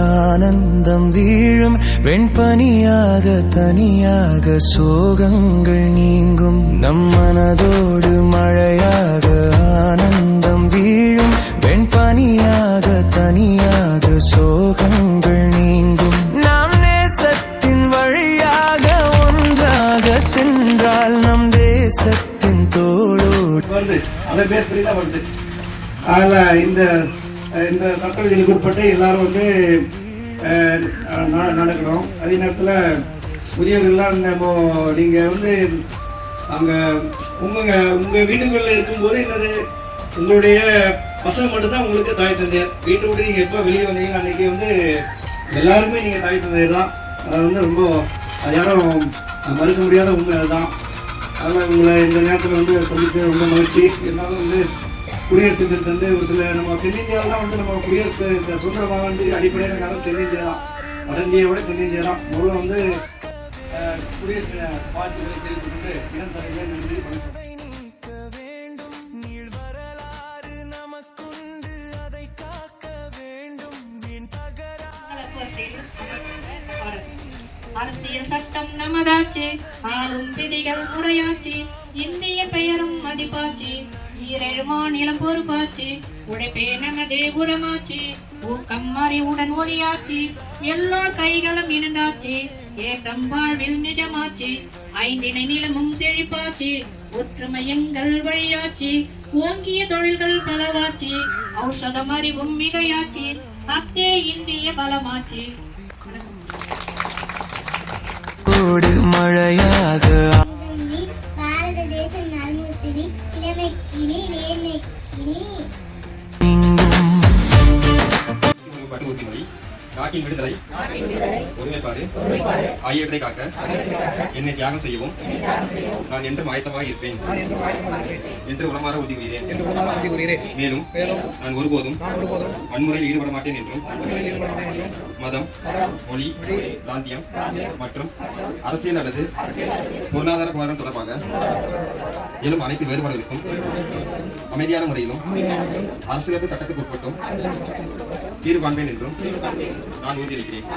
ஆனந்தம் வீழும் வெண்பனியாக தனியாக சோகங்கள் நீங்கும் நம் மனதோடு மழையாக ஆனந்தம் வீழும் வெண்பனியாக தனியாக சோகங்கள் நீங்கும் நாம் நேசத்தின் வழியாக ஒன்றாக சென்றால் நம் தேசத்தின் தோளோடு வருது அதை பேஸ் பண்ணி தான் வருது. அதில் இந்த சட்ட விதிகளுக்கு உட்பட்டு எல்லாரும் வந்து நடக்கணும். அதே நேரத்தில் முதியவர்கள்லாம் நீங்கள் வந்து அங்கே உங்கள் வீடுகளில் இருக்கும்போது என்னது உங்களுடைய பசங்க மட்டும்தான் உங்களுக்கு தாய் தந்தையர். வீட்டை விட்டு நீங்கள் எப்போ வெளியே வந்தீங்கன்னா அன்றைக்கி வந்து எல்லாருமே நீங்கள் தாய் தந்தையர் தான். அது வந்து ரொம்ப அது யாரும் மறுக்க முடியாத உண்மை அதுதான். அதனால் உங்களை இந்த நேரத்தில் வந்து சந்தித்து ரொம்ப மகிழ்ச்சி. இருந்தாலும் வந்து குடியரசு தினத்தை வந்து ஒரு சில நம்ம தென்னிந்தியாவெலாம் வந்து நம்ம குடியரசு சுதந்திரமாக வந்து அடிப்படையான காரணம் தென்னிந்தியா தான். வட இந்தியாவை விட தென்னிந்தியா தான். முதல்ல வந்து குடியரசு வாழ்த்துக்களை தெரிவித்துக்கொண்டு இடம் தரவே நன்றி வணக்கம். அரசியல் சட்டம் நமதாச்சு, ஆளும் விதிகள் முறையாச்சு, இந்திய பெயரும் மதிப்பாச்சு, ஈரேழு மாநிலம் பொறுப்பாச்சு, உழைப்பே நமது உரமாச்சு, ஊக்கம் அறிவுடன் ஒளியாச்சு, எல்லா கைகளும் இணைந்தாச்சு, ஏற்றம் வாழ்வில் நிஜமாச்சு, ஐந்தினை நிலமும் செழிப்பாச்சு, ஒற்றுமை எங்கள் வழியாச்சு, ஓங்கிய தொழில்கள் பலவாச்சு, ஔஷதம் அறிவும் மிகையாச்சு, அத்தே இந்திய பலமாச்சு. மழையாக பாரத தேச நல்முத்திரி இளமைக்கினி நேர்மைக்கினி நாட்டின் விடுதலை ஒருமைப்பாடு ஆகியவற்றை காக்க என்னை தியாகம் செய்யவும் நான் என்றும் ஆயத்தமாக இருப்பேன் என்று உளமாற உறுதி கூறுகிறேன். மேலும் நான் ஒருபோதும் வன்முறையில் ஈடுபட மாட்டேன் என்றும் மதம், மொழி, பிராந்தியம் மற்றும் அரசியல் அல்லது பொருளாதார போராட்டம் தொடர்பாக எழும் அனைத்து வேறுபாடுகளுக்கும் அமைதியான முறையிலும் அரசியலமைப்பு சட்டத்துக்கு உட்பட்டும் தீர்வு காண்பேன் என்றும் நான் உறுதியளிக்கிறேன்.